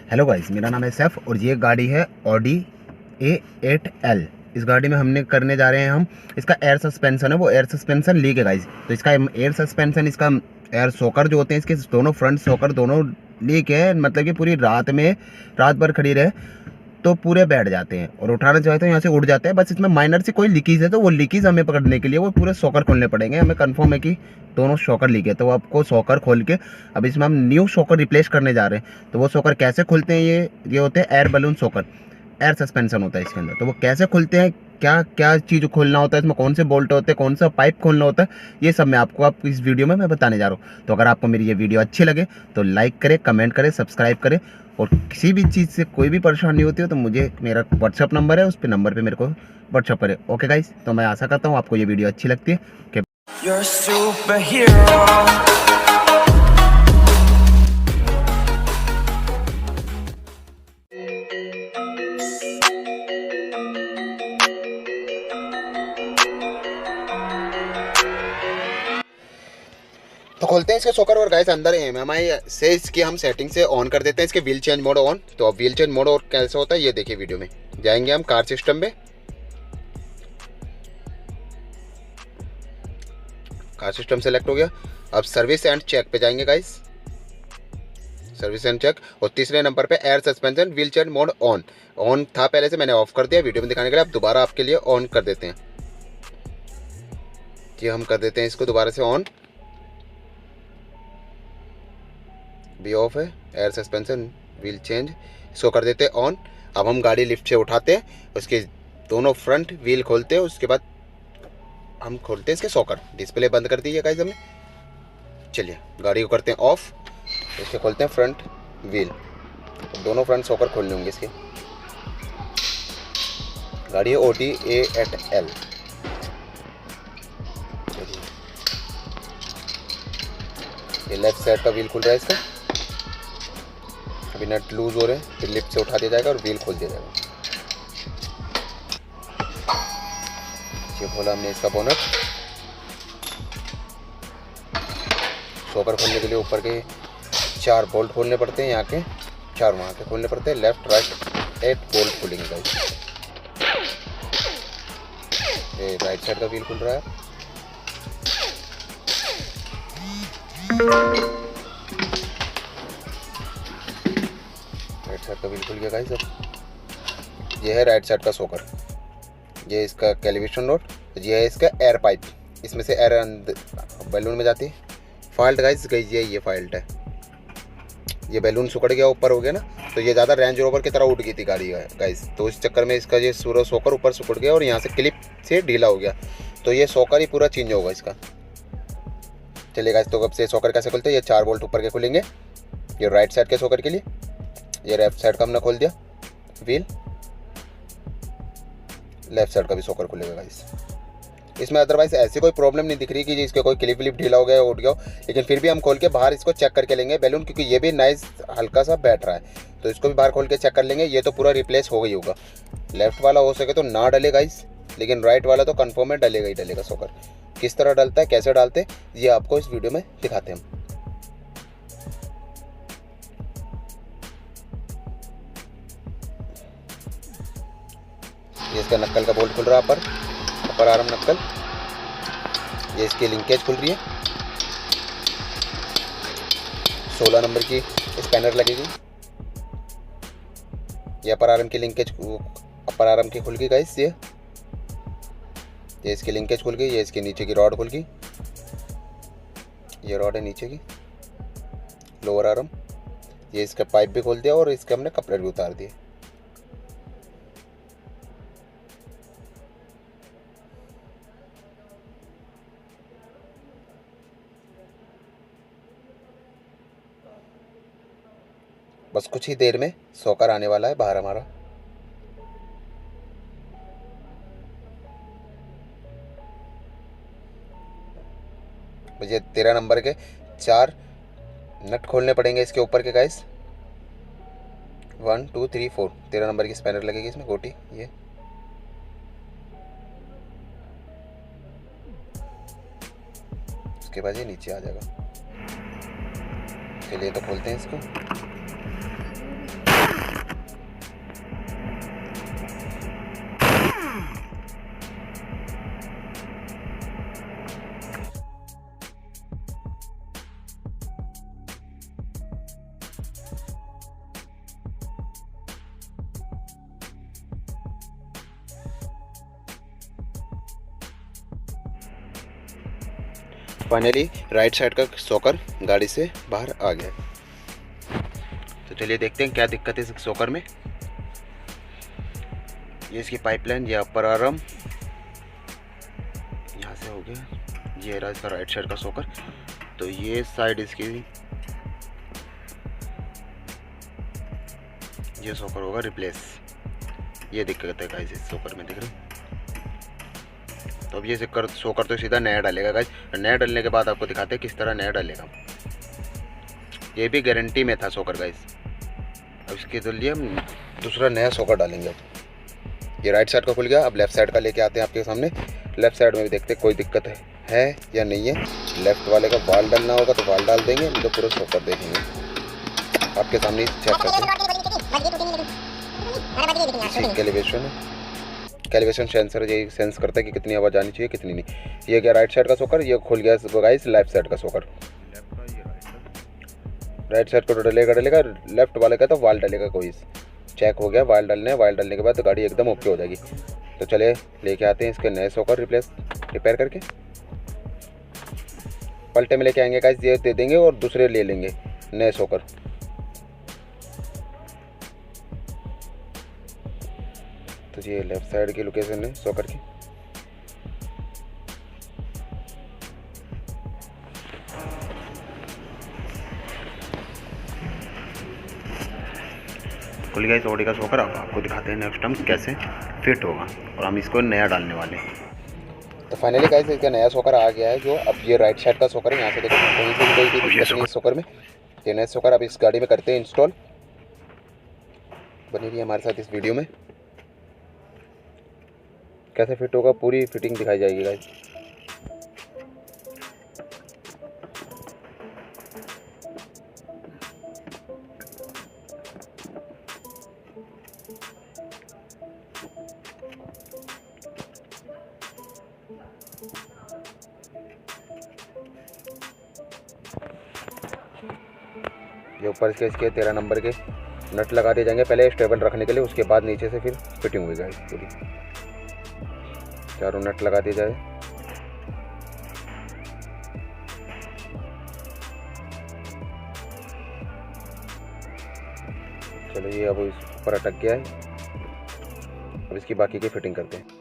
Hello guys, मेरा नाम है सैफ और ये गाड़ी है ऑडी A8L। इस गाड़ी में हमने करने जा रहे हैं हम इसका एयर सस्पेंशन है, वो एयर सस्पेंशन लीक है गाइस। तो इसका एयर सस्पेंशन, इसका एयर शॉकर जो होते हैं, इसके दोनों फ्रंट शॉकर दोनों लीक है। मतलब कि पूरी रात भर खड़ी रहे तो पूरे बैठ जाते हैं और उठाना चाहते हैं यहाँ से उड़ जाते हैं। बस इसमें माइनर सी कोई लीकेज है, तो वो लीकेज हमें पकड़ने के लिए वो पूरे शॉकर खोलने पड़ेंगे। हमें कंफर्म है कि दोनों शॉकर लीक है, तो आपको शॉकर खोल के अब इसमें हम न्यू शॉकर रिप्लेस करने जा रहे हैं। तो वो शॉकर कैसे खुलते हैं, ये होते हैं air balloon shocker, air suspension होता है इसके अंदर। तो वो कैसे खुलते हैं, क्या क्या चीज़ खोलना होता है इसमें, कौन से बोल्ट होते हैं, कौन सा पाइप खोलना होता है, ये सब मैं आपको इस वीडियो में मैं बताने जा रहा हूँ। तो अगर आपको मेरी ये वीडियो अच्छी लगे तो लाइक करें, कमेंट करें, सब्सक्राइब करें। और किसी भी चीज़ से कोई भी परेशानी होती है तो मुझे मेरा व्हाट्सअप नंबर है, उस पर नंबर पर मेरे को व्हाट्सअप करें। ओके गाइस, तो मैं आशा करता हूँ आपको ये वीडियो अच्छी लगती है। कि You're a superhero. तो खोलते हैं इसके शॉकर और गाइस अंदर MMI से इसकी हम सेटिंग से ऑन कर देते हैं इसके व्हील चेंज मोड ऑन। तो अब व्हील चेंज मोड और कैसे होता है ये देखिए वीडियो में। जाएंगे हम कार सिस्टम में, कार सिस्टम सेलेक्ट हो गया। अब सर्विस एंड चेक पे जाएंगे गाइस, सर्विस एंड चेक, और तीसरे नंबर पे air suspension wheel change mode on. On था पहले से, मैंने ऑफ कर दिया वीडियो में दिखाने के लिए। अब दोबारा आपके लिए ऑन कर देते हैं। ये हम कर देते हैं इसको दोबारा से ऑन, भी ऑफ है। एयर सस्पेंशन व्हील चेंज इसको कर देते हैं ऑन। अब हम गाड़ी लिफ्ट से उठाते हैं, उसके दोनों फ्रंट व्हील खोलते हैं, उसके बाद हम खोलते हैं इसके शॉकर। डिस्प्ले बंद कर दीजिए गाइस हमने। चलिए गाड़ी को करते हैं ऑफ, इसके खोलते हैं फ्रंट व्हील। तो दोनों फ्रंट शॉकर खोलने होंगे इसके। गाड़ी है ऑडी A8L। ये लेफ्ट साइड का व्हील खुल रहा है इसका। अभी नट लूज हो रहे हैं, फिर लिफ्ट से उठा दिया जाएगा और व्हील खोल दिया जाएगा। ये खोला हमने इसका बोनट। शॉकर खोलने के लिए ऊपर के 4 बोल्ट खोलने पड़ते हैं, यहाँ के 4 वहाँ के खोलने पड़ते हैं। लेफ्ट राइट 8 बोल्ट खुलेंगे गाइस। ये राइट साइड का व्हील खुल रहा है। राइट साइड का व्हील खुल गया गाइस। अब ये है राइट साइड का शॉकर, ये इसका कैलिब्रेशन रोड, ये है इसका एयर पाइप, इसमें से एयर बैलून में जाती है। फॉल्ट गाइस ये फॉल्ट है। ये बैलून सुकड़ गया, ऊपर हो गया ना, तो ये ज़्यादा रेंज रोवर की तरह उड़ गई थी गाड़ी गाइस। तो इस चक्कर में इसका ये पूरा शॉकर ऊपर सुकड़ गया और यहाँ से क्लिप से ढीला हो गया। तो ये शॉकर ही पूरा चेंज होगा इसका। चलिए गाइस, तो अब से शॉकर कैसे खुलते हैं। ये 4 बोल्ट ऊपर के खुलेंगे, ये राइट साइड के शॉकर के लिए। ये लेफ्ट साइड का हमने खोल दिया व्हील, लेफ्ट साइड का भी शॉकर खुलेगा गाइस। इसमें अदरवाइज ऐसी कोई प्रॉब्लम नहीं दिख रही कि इसके कोई क्लिप विलिप ढीला हो गया, उठ गया हो। लेकिन फिर भी हम खोल के बाहर इसको चेक करके लेंगे बैलून, क्योंकि ये भी नाइस हल्का सा बैठ रहा है, तो इसको भी बाहर खोल के चेक कर लेंगे। ये तो पूरा रिप्लेस हो गई होगा। लेफ्ट वाला हो सके तो ना डले गाइस, लेकिन राइट वाला तो कन्फर्म है डलेगा ही डलेगा शॉकर। किस तरह डलता है, कैसे डालते हैं, ये आपको इस वीडियो में दिखाते हैं हम। ये इसका नक्कल का बोल्ट खुल रहा है, अपर आर्म नक्कल। ये इसकी लिंकेज खुल रही है, 16 नंबर की स्पैनर लगेगी। ये अपर आर्म की लिंकेज, अपर आर्म की खुल गई गाइस। ये इसकी लिंकेज खुल गई। ये इसके नीचे की रॉड खुल गई, ये रॉड है नीचे की, लोअर आर्म। ये इसका पाइप भी खोल दिया और इसके हमने कपड़े भी उतार दिए। बस कुछ ही देर में शॉकर आने वाला है बाहर हमारा। मुझे 13 नंबर के 4 नट खोलने पड़ेंगे इसके ऊपर के गाइस। 1 2 3 4 13 नंबर की स्पैनर लगेगी इसमें, गोटी। ये उसके बाद ये नीचे आ जाएगा। चलिए तो खोलते हैं इसको। फाइनली राइट साइड का शॉकर गाड़ी से बाहर आ गया। तो चलिए देखते हैं क्या दिक्कत है इस शॉकर में। ये इसकी पाइपलाइन, ये अपर आर्म यहाँ से हो गया, ये रहा इसका राइट साइड का शॉकर। तो ये साइड इसकी, ये शॉकर होगा रिप्लेस। ये दिक्कत है गाइस इस शॉकर में, देख रहे हो। तो अब ये शॉकर तो सीधा नया डालेगा गाइस। नया डालने के बाद आपको दिखाते हैं किस तरह नया डालेगा। ये भी गारंटी में था शॉकर गाइस। अब इसके तो लिए हम दूसरा नया शॉकर डालेंगे। अब ये राइट साइड का खुल गया, अब लेफ्ट साइड का लेके आते हैं आपके सामने। लेफ्ट साइड में भी देखते हैं कोई दिक्कत है या नहीं है। लेफ्ट वाले का वाल डालना होगा तो वाल डाल देंगे, नहीं तो पूरा शॉकर देखेंगे आपके सामने। चेक करते हैं कैलिब्रेशन सेंसर यही सेंस करता है कि कितनी आवाज़ आनी चाहिए कितनी नहीं। ये क्या राइट साइड का शॉकर, ये खुल गया गाइस लेफ्ट साइड का शॉकर। राइट साइड को डलेगा, लेफ्ट वाले का तो वाल डलेगा। कोई चेक हो गया, वाल डालने के बाद तो गाड़ी एकदम ओके हो जाएगी। तो चले लेके आते हैं इसके नए शॉकर रिपेयर करके। पलटे में लेके आएंगे गाइस, ये दे देंगे और दूसरे ले लेंगे नए शॉकर। तो ये लेफ्ट साइड की लोकेशन है शॉकर की। खुल गया इस ऑडी का शॉकर। अब आपको दिखाते हैं नेक्स्ट टाइम कैसे फिट होगा, और हम इसको नया डालने वाले हैं। तो फाइनली गाइस इसका नया शॉकर आ गया है। जो अब ये राइट साइड का शॉकर है, यहाँ से देखो कहीं से कोई दिक्कत नहीं इस शॉकर में। ये नया शॉकर अब इस गाड़ी में करते हैं इंस्टॉल। बनी रही हमारे साथ इस वीडियो में, कैसे फिट होगा पूरी फिटिंग दिखाई जाएगी गाइस। ये ऊपर इसके 13 नंबर के नट लगा दिए जाएंगे पहले स्टेबल रखने के लिए, उसके बाद नीचे से फिर फिटिंग हुई गाइस। पूरी चारों नट लगा दिए जाए। चलो ये अब इस ऊपर अटक गया है, अब इसकी बाकी की फिटिंग करते हैं।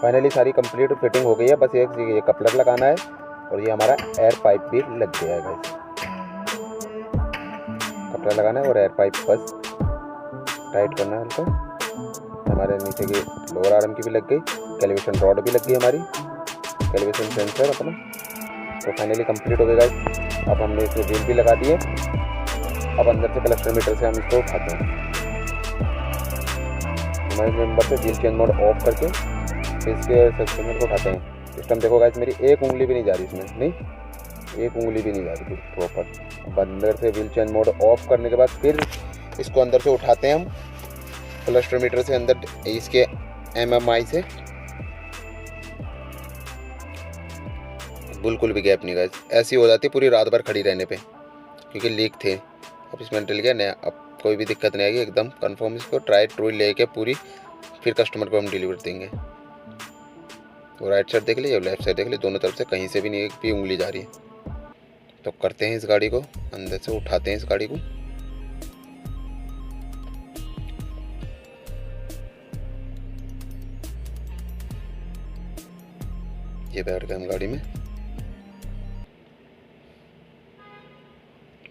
फाइनली सारी कंप्लीट फिटिंग हो गई है, बस एक ये कपलर लगाना है और ये हमारा एयर पाइप भी लग गया है गाइस। कपलर लगाना है और एयर पाइप बस टाइट करना है हल्का। हमारे नीचे की लोअर आर्म की भी लग गई, कैलिब्रेशन रॉड भी लग गई हमारी, कैलिब्रेशन सेंसर अपना। तो फाइनली कंप्लीट हो गया गाइस। अब हमने इसमें व्हील भी लगा दिए। अब अंदर से क्लस्टर मीटर से हम इसको उठाते हैं। हमारे नंबर से व्हील चेंज मोड ऑफ करके इसके सस्पेंशन को उठाते हैं। सिस्टम देखो गाइस, मेरी एक उंगली भी नहीं जा रही इसमें, नहीं एक उंगली भी नहीं जा रही प्रॉपर। अब अंदर से व्हील चेंज मोड ऑफ करने के बाद फिर इसको अंदर से उठाते हैं हम क्लस्टर मीटर से, अंदर इसके MMI से। बिल्कुल भी गैप नहीं गाइस, ऐसी हो जाती पूरी रात भर खड़ी रहने पे, क्योंकि लीक थे। अब इसमें डल गया नया, अब कोई भी दिक्कत नहीं आएगी, एकदम कंफर्म। इसको ट्राई ट्रूई लेके पूरी फिर कस्टमर को हम डिलीवर देंगे। तो राइट साइड देख लीजिए, लेफ्ट साइड देख लीजिए, दोनों तरफ से कहीं से भी नहीं एक भी उंगली जा रही है। तो करते हैं इस गाड़ी को अंदर से, उठाते हैं इस गाड़ी को। ये बैठ गए हम गाड़ी में,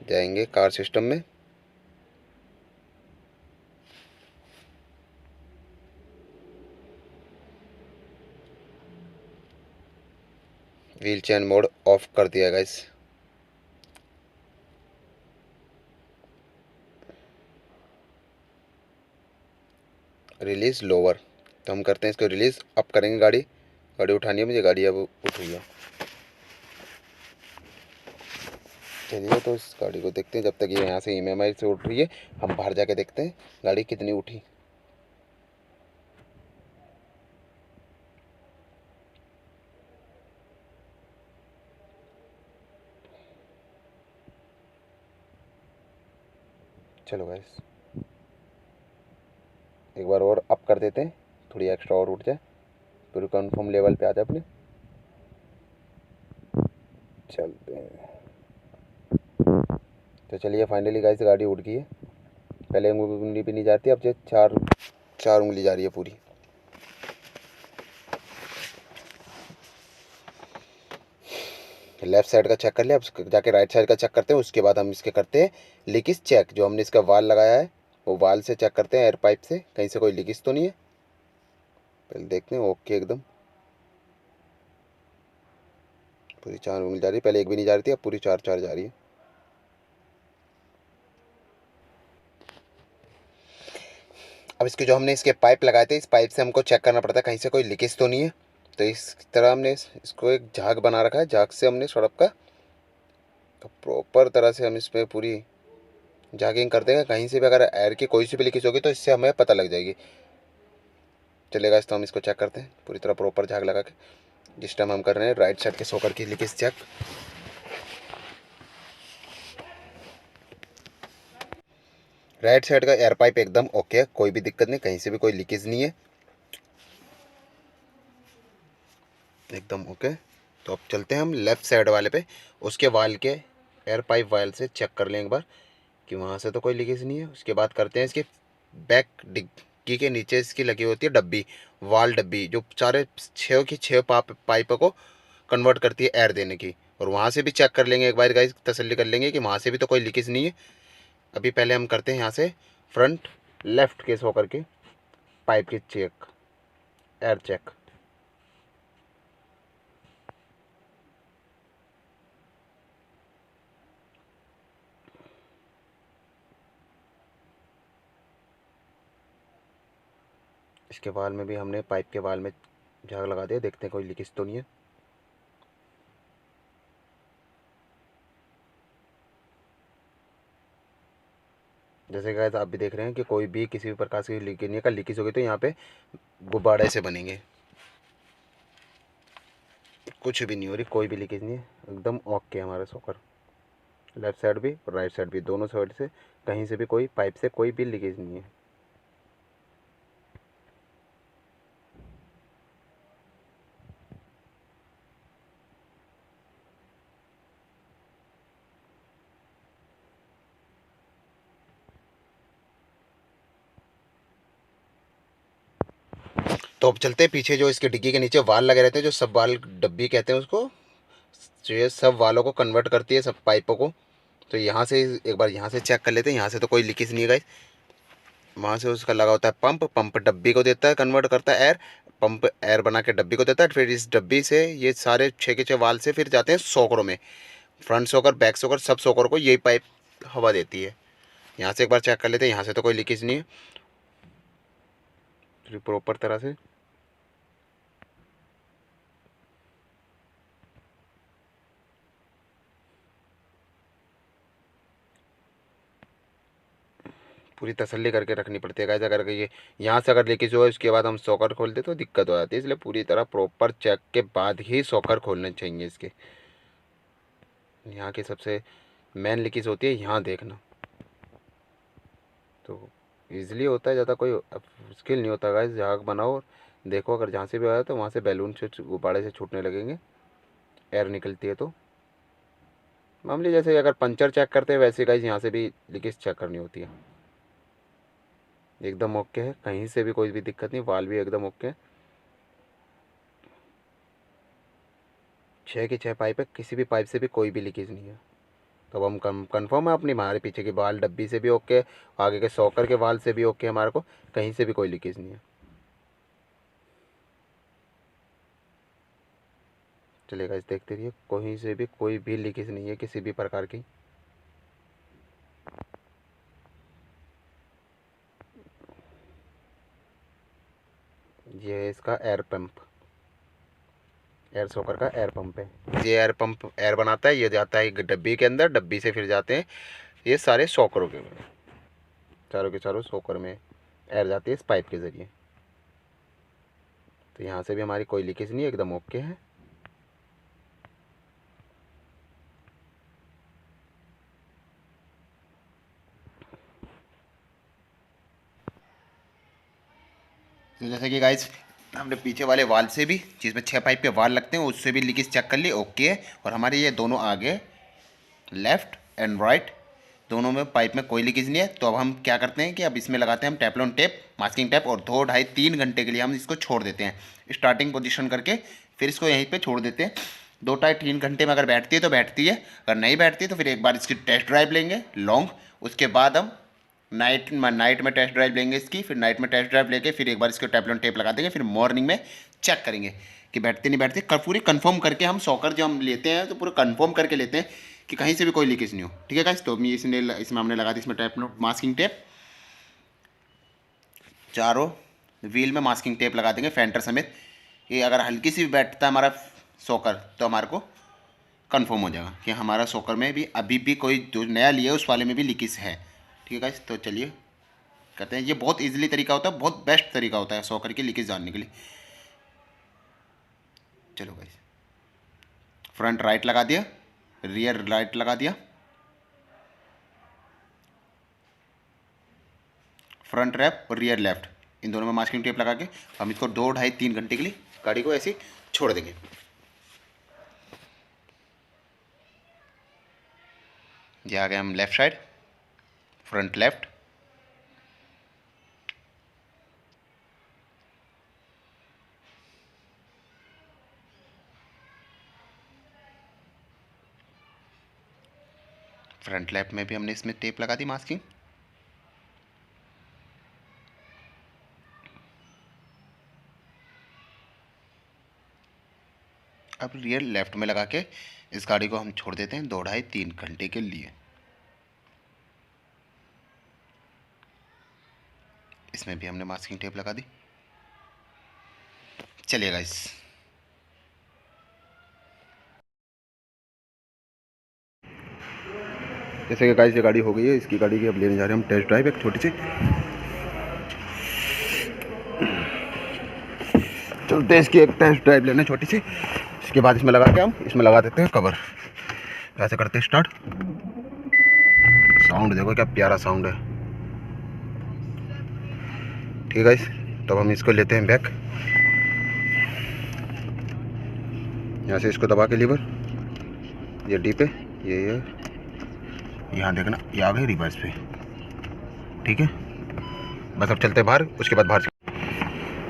जाएंगे कार सिस्टम में। व्हील चेन मोड ऑफ कर दिया गाइस। रिलीज लोअर, तो हम करते हैं इसको रिलीज। अप करेंगे गाड़ी, गाड़ी उठानी है मुझे, गाड़ी अब उठ रही है। चलिए तो इस गाड़ी को देखते हैं, जब तक ये यहाँ से MMI से उठ रही है हम बाहर जाके देखते हैं गाड़ी कितनी उठी। चलो गाइस एक बार और अप कर देते हैं, थोड़ी एक्स्ट्रा और उठ जाए, पूरी कंफर्म लेवल पे आ जाए अपने। चलते हैं। तो चलिए फाइनली गाइस गाड़ी उठ गई है। पहले उंगली भी नहीं जाती, अब जो चार उंगली जा रही है पूरी। लेफ्ट साइड का चेक कर लिया, अब जाके राइट साइड का चेक करते हैं। उसके बाद हम इसके करते हैं लीकेज चेक। जो हमने इसका वाल लगाया है वो वाल से चेक करते हैं, एयर पाइप से कहीं से कोई लीकेज तो नहीं है। पहले देखते हैं, ओके एकदम पूरी 4 उंगली जा रही है। पहले एक भी नहीं जा रही थी, अब पूरी 4 जा रही है। अब इसके जो हमने इसके पाइप लगाए थे, इस पाइप से हमको चेक करना पड़ता है कहीं से कोई लीकेज तो नहीं है। तो इस तरह हमने इसको एक झाग बना रखा है, झाग से हमने सड़क का तो प्रॉपर तरह से हम इस पर पूरी झागिंग कर देंगे। कहीं से भी अगर एयर की कोई सी भी लीकेज होगी तो इससे हमें पता लग जाएगी। चलेगा इस, तो हम इसको चेक करते हैं पूरी तरह प्रॉपर झाग लगा के। जिस टाइम हम कर रहे हैं राइट साइड के शॉकर की लीकेज चेक। राइट साइड का एयर पाइप एकदम ओके है, कोई भी दिक्कत नहीं, कहीं से भी कोई लीकेज नहीं है, एकदम ओके। तो अब चलते हैं हम लेफ़्ट साइड वाले पे, उसके वाल के एयर पाइप वाल से चेक कर लें एक बार कि वहाँ से तो कोई लीकेज नहीं है। उसके बाद करते हैं इसके बैक डिग्गी के नीचे इसकी लगी होती है डब्बी, वाल डब्बी, जो सारे 6 की 6 पाइपों को कन्वर्ट करती है एयर देने की। और वहाँ से भी चेक कर लेंगे एक बार गाइस, तसल्ली कर लेंगे कि वहाँ से भी तो कोई लीकेज नहीं है। अभी पहले हम करते हैं यहाँ से फ्रंट लेफ़्ट केस होकर के पाइप की चेक, एयर चेक। इसके वाल में भी हमने पाइप के वाल में झाग लगा दिया, देखते हैं कोई लीकेज तो नहीं है। जैसे गाइस आप भी देख रहे हैं कि कोई भी किसी भी प्रकार से लीकेज नहीं है। का लीकेज होगी तो यहाँ पे गुब्बारे से बनेंगे, कुछ भी नहीं हो रही, कोई भी लीकेज नहीं है, एकदम ओके हमारा सॉकर। लेफ्ट साइड भी और राइट साइड भी, दोनों साइड से कहीं से भी कोई पाइप से कोई भी लीकेज नहीं है। तो अब चलते हैं पीछे, जो इसके डिग्गी के नीचे वाल लगे रहते हैं, जो सब वाल डब्बी कहते हैं उसको, जो ये सब वालों को कन्वर्ट करती है, सब पाइपों को। तो यहाँ से एक बार यहाँ से चेक कर लेते हैं। यहाँ से तो कोई लीकेज नहीं है गाइस। वहाँ से उसका लगा होता है पंप, पंप डब्बी को देता है, कन्वर्ट करता है एयर, पंप एयर बना के डब्बी को देता है। फिर इस डब्बी से ये सारे 6 के 6 वाल से फिर जाते हैं सॉकरों में, फ्रंट सॉकर, बैक सॉकर, सब सॉकर को यही पाइप हवा देती है। यहाँ से एक बार चेक कर लेते हैं। यहाँ से तो कोई लीकेज नहीं है प्रॉपर तरह से। पूरी तसल्ली करके रखनी पड़ती है गाइस। अगर ये यहाँ से अगर लीकेज हुआ उसके बाद हम सॉकर खोलते तो दिक्कत हो जाती है, इसलिए पूरी तरह प्रॉपर चेक के बाद ही सॉकर खोलने चाहिए इसके। यहाँ की सबसे मेन लीकेज होती है यहाँ, देखना तो ईजिली होता है, ज़्यादा कोई मुश्किल नहीं होता गाइस। झाग बनाओ और देखो, अगर जहाँ से भी आया तो वहाँ से बैलून से, गुब्बारे से छूटने लगेंगे, एयर निकलती है। तो मामूली जैसे अगर पंचर चेक करते हैं वैसे गाइस यहाँ से भी लीकेज चेक करनी होती है। एकदम ओके है, कहीं से भी कोई भी दिक्कत नहीं, वाल भी एकदम ओके है। 6 की 6 पाइप है, किसी भी पाइप से भी कोई भी लीकेज नहीं है। तो अब हम कंफर्म है अपनी, हमारे पीछे की वाल डब्बी से भी ओके, आगे के सॉकर के वाल से भी ओके, हमारे को कहीं से भी कोई लीकेज नहीं है। चलेगा, इस देखते रहिए, कहीं से भी कोई भी लीकेज नहीं है किसी भी प्रकार की। ये है इसका एयर पंप, एयर सॉकर का एयर पंप है। ये एयर पंप एयर बनाता है, ये जाता है डब्बी के अंदर, डब्बी से फिर जाते हैं ये सारे सॉकरों के, चारों के चारों सॉकर में एयर जाती है इस पाइप के ज़रिए। तो यहाँ से भी हमारी कोई लीकेज नहीं है, एकदम ओके है। तो जैसे कि गाइस हमने पीछे वाले वाल से भी, जिसमें 6 पाइप के वाल लगते हैं, उससे भी लीकेज चेक कर ली, ओके है। और हमारे ये दोनों आगे लेफ़्ट एंड राइट दोनों में पाइप में कोई लीकेज नहीं है। तो अब हम क्या करते हैं कि अब इसमें लगाते हैं हम टेफ्लॉन टेप, मास्किंग टेप, और 2, ढाई, 3 घंटे के लिए हम इसको छोड़ देते हैं स्टार्टिंग पोजीशन करके। फिर इसको यहीं पे छोड़ देते हैं 2, ढाई, 3 घंटे में। अगर बैठती है तो बैठती है, अगर नहीं बैठती तो फिर एक बार इसकी टेस्ट ड्राइव लेंगे लॉन्ग। उसके बाद हम नाइट में टेस्ट ड्राइव लेंगे इसकी, फिर नाइट में टेस्ट ड्राइव लेके फिर एक बार इसको टेफ्लॉन टेप लगा देंगे। फिर मॉर्निंग में चेक करेंगे कि बैठती नहीं बैठती, पूरी कंफर्म करके हम सॉकर जो हम लेते हैं तो पूरा कंफर्म करके लेते हैं कि कहीं से भी कोई लीकेज नहीं हो। ठीक है गाइस, तो इसमें हमने लगा दी इसमें टेफ्लॉन मास्किंग टेप, चारों व्हील में मास्किंग टेप लगा देंगे फेंटर समेत। ये अगर हल्की सी भी बैठता है हमारा सॉकर तो हमारे को कंफर्म हो जाएगा कि हमारा सॉकर में भी अभी भी कोई जो नया लिया है उस वाले में भी लीकेज है। ठीक है गाइस, तो चलिए करते हैं। ये बहुत इजीली तरीका होता है, बहुत बेस्ट तरीका होता है सॉकर की लीकेज जानने के लिए। चलो गाइस, फ्रंट राइट लगा दिया, रियर राइट लगा दिया, फ्रंट रैप और रियर लेफ्ट, इन दोनों में मास्किंग टेप लगा के हम इसको 2, ढाई, 3 घंटे के लिए गाड़ी को ऐसे ही छोड़ देंगे। ये आ गए हम left side, front left, front left में भी हमने इसमें टेप लगा दी मास्किंग। अब रियर लेफ्ट में लगा के इस गाड़ी को हम छोड़ देते हैं 2, ढाई, 3 घंटे के लिए। इसमें भी हमने मास्किंग टेप लगा दी। चलिए गाइस, जैसे कि गाइस ये गाड़ी हो गई है, इसकी गाड़ी की अब लेने जा रहे हैं हम टेस्ट ड्राइव एक छोटी सी। चलते हैं इसकी एक टेस्ट ड्राइव लेने छोटी सी। इसके बाद इसमें लगा के हम इसमें लगा देते हैं कवर। ऐसे करते हैं स्टार्ट। साउंड देखो क्या प्यारा साउंड है। ठीक है गाइस, तब हम इसको लेते हैं बैक। यहाँ से इसको दबा के लीवर, ये डी पे, ये यहाँ देखना, ये आ गई रिवर्स पे। ठीक है, बस अब चलते हैं बाहर, उसके बाद बाहर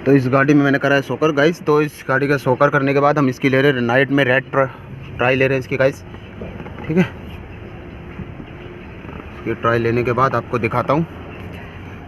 तो इस गाड़ी में मैंने करा है सोकर गाइस। तो इस गाड़ी का सोकर करने के बाद हम इसकी ले रहे हैं नाइट में रेड ट्राई ले रहे हैं इसकी गाइस, ठीक है। इसकी ट्राई लेने के बाद आपको दिखाता हूँ।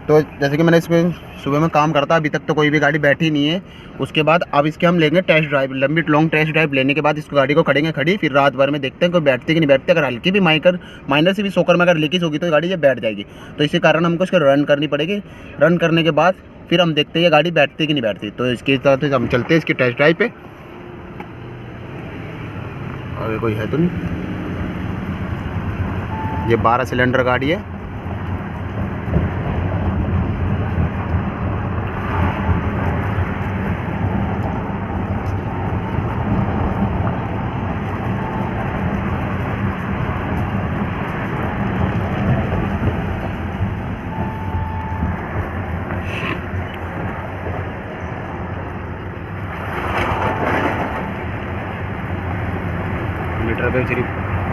तो जैसे कि मैंने इस पर सुबह में काम करता, अभी तक तो कोई भी गाड़ी बैठी नहीं है। उसके बाद अब इसके हम लेंगे टेस्ट ड्राइव, लंबी लॉन्ग टेस्ट ड्राइव लेने के बाद इस गाड़ी को करेंगे खड़ी, फिर रात भर में देखते हैं कोई बैठती कि नहीं बैठती। अगर हल्की भी माइनर से भी सोकर में अगर लीकेज होगी तो गाड़ी ये बैठ जाएगी। तो इसी कारण हमको इसको रन करनी पड़ेगी। रन करने के बाद फिर हम देखते हैं ये गाड़ी बैठती कि नहीं बैठती। तो इसके साथ हम चलते हैं इसकी टेस्ट ड्राइव पे। और कोई है तो नहीं, ये 12 सिलेंडर गाड़ी है। मीटर पे सिर्फ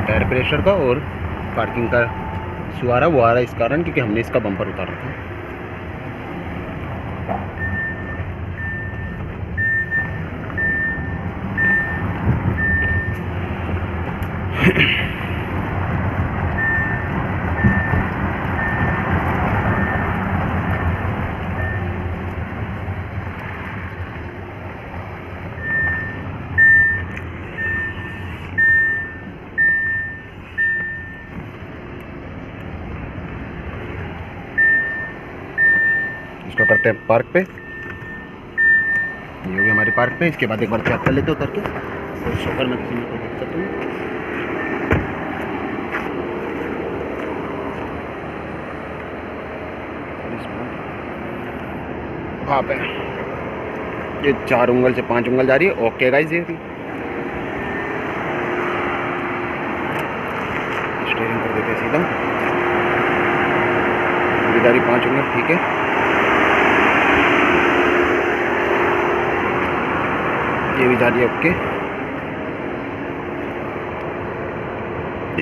टायर प्रेशर का और पार्किंग का इशू आ रहा है, वो आ रहा है इस कारण क्योंकि हमने इसका बम्पर उतार रखा है। इसको करते हैं पार्क पे, ये होगी हमारी पार्क पे। इसके बाद एक बार चेक कर लेते उतर के, और शोकर में किसी में कोई दिक्कत नहीं। वहाँ पे ये 4 उंगल से 5 उंगल जा रही है। ओके गाइस, ये स्टीयरिंग कर देते हैं सीधा, ये जा रही 5 उंगल, ठीक है। ये भी जा रही है ओके,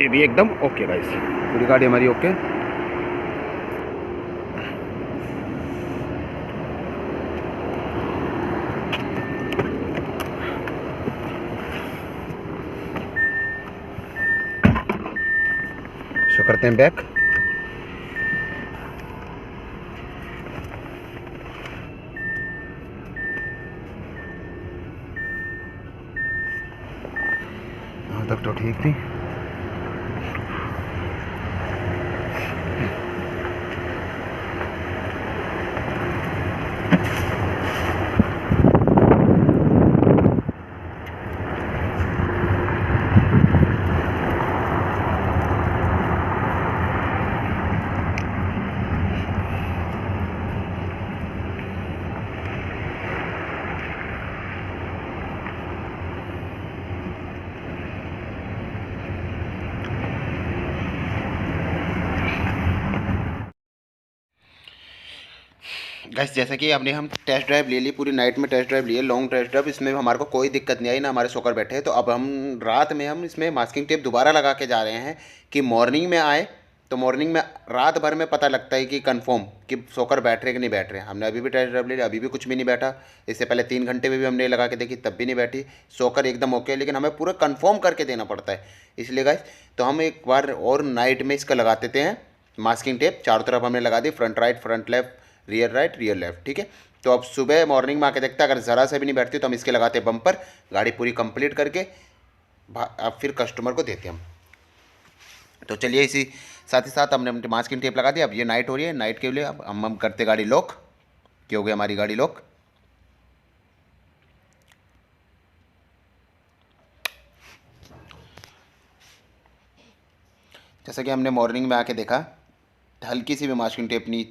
ये भी एकदम ओके गाइस, पूरी गाड़ी हमारी ओके। शो करते हैं बैक। यहाँ तक तो ठीक थी। गाइस जैसा कि हमने टेस्ट ड्राइव ले ली, पूरी नाइट में टेस्ट ड्राइव लिए, लॉन्ग टेस्ट ड्राइव, इसमें हमारे को कोई दिक्कत नहीं आई, ना हमारे सोकर बैठे। तो अब हम रात में हम इसमें मास्किंग टेप दोबारा लगा के जा रहे हैं कि मॉर्निंग में आए तो मॉर्निंग में रात भर में पता लगता है कि कंफर्म कि सोकर बैठ रहे कि नहीं बैठ रहे। हमने अभी भी टेस्ट ड्राइव ले लिया, अभी भी कुछ भी नहीं बैठा। इससे पहले 3 घंटे में भी हमने लगा के देखी, तब भी नहीं बैठी। सोकर एकदम ओके, लेकिन हमें पूरा कंफर्म करके देना पड़ता है। इसलिए गाइस तो हम एक बार और नाइट में इसका लगा देते हैं मास्किंग टेप। चारों तरफ हमने लगा दी, front right, front left, rear right, rear left, ठीक है। तो अब सुबह मॉर्निंग में आके देखते हैं, अगर ज़रा से भी नहीं बैठती तो हम इसके लगाते हैं बम्पर। गाड़ी पूरी कंप्लीट करके अब फिर कस्टमर को देते हैं हम। तो चलिए इसी साथ ही साथ हमने मास्किंग टेप लगा दिया। अब ये नाइट हो रही है, नाइट के लिए अब हम करते गाड़ी लॉक। क्या हो गया हमारी गाड़ी लॉक। जैसा कि हमने मॉर्निंग में आके देखा, हल्की सी भी मास्किंग टेप नहीं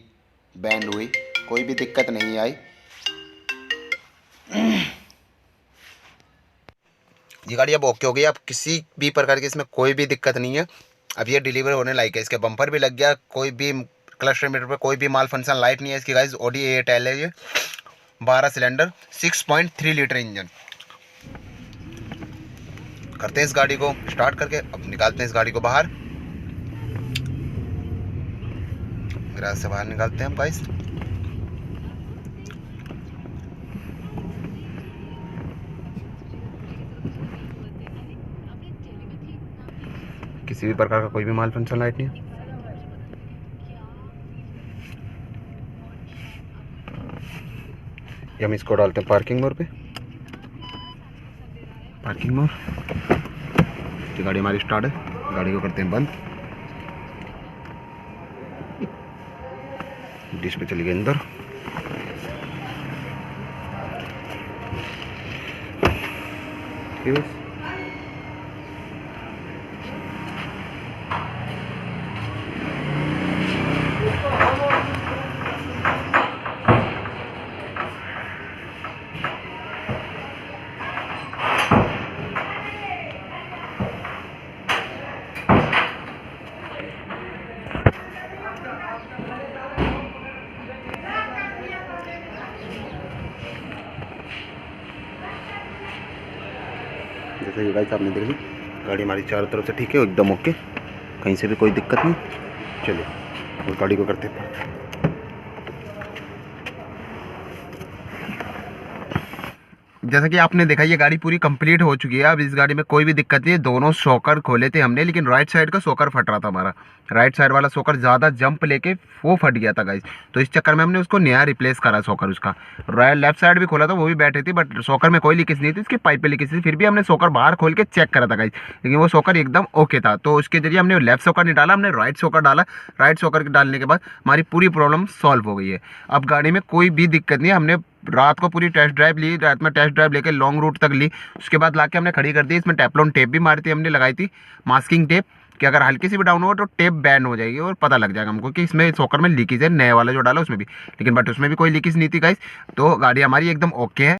बैंड हुई, कोई भी दिक्कत नहीं आई। ये गाड़ी अब ओके हो गई, अब किसी भी प्रकार की इसमें कोई भी दिक्कत नहीं है। अब ये डिलीवर होने लायक है, इसके बम्पर भी लग गया, कोई भी क्लस्टर मीटर पर कोई भी माल फंक्शन लाइट नहीं है इसकी गाइस। ऑडी A8L है ये, 12 सिलेंडर, 6.3 लीटर इंजन। करते हैं इस गाड़ी को स्टार्ट करके, अब निकालते हैं इस गाड़ी को बाहर, गैराज से बाहर निकालते हैं हम गाइस। किसी भी प्रकार का कोई भी माल फंक्शन लाइट नहीं है। ये हम इसको डालते हैं पार्किंग मोड पे। पार्किंग मोड, ये गाड़ी हमारी स्टार्ट है। गाड़ी को करते हैं बंद। डिश पे चली गई अंदर। जैसे ये गाइस आपने देख ली, गाड़ी हमारी चारों तरफ से ठीक है, एकदम ओके, कहीं से भी कोई दिक्कत नहीं। चलिए और गाड़ी को करते हैं। जैसा कि आपने देखा ये गाड़ी पूरी कंप्लीट हो चुकी है। अब इस गाड़ी में कोई भी दिक्कत नहीं है। दोनों शॉकर खोले थे हमने, लेकिन राइट साइड का शॉकर फट रहा था हमारा। राइट साइड वाला शॉकर ज़्यादा जंप लेके वो फट गया था गाइस, तो इस चक्कर में हमने उसको नया रिप्लेस करा शॉकर उसका। लेफ्ट साइड भी खोला था, वो भी बैठे थी, बट शॉकर में कोई लीकेज नहीं थी, उसकी पाइप पे लीकेज थी। फिर भी हमने शॉकर बाहर खोल के चेक करा था गाइस, लेकिन वो शॉकर एकदम ओके था। तो उसके जरिए हमने लेफ्ट शॉकर नहीं डाला, हमने राइट शॉकर डाला। राइट शॉकर डालने के बाद हमारी पूरी प्रॉब्लम सॉल्व हो गई है। अब गाड़ी में कोई भी दिक्कत नहीं है। हमने रात को पूरी टेस्ट ड्राइव ली, रात में टेस्ट ड्राइव लेके लॉन्ग रूट तक ली। उसके बाद लाके हमने खड़ी कर दी। इसमें टेफ्लॉन टेप भी मारी थी हमने, लगाई थी मास्किंग टेप, कि अगर हल्की सी भी डाउन हो तो टेप बैन हो जाएगी और पता लग जाएगा हमको कि इसमें शॉकर में लीकेज है। नए वाला जो डाला उसमें भी, लेकिन बट उसमें भी कोई लीकेज नहीं थी गाइस। तो गाड़ी हमारी एकदम ओके है।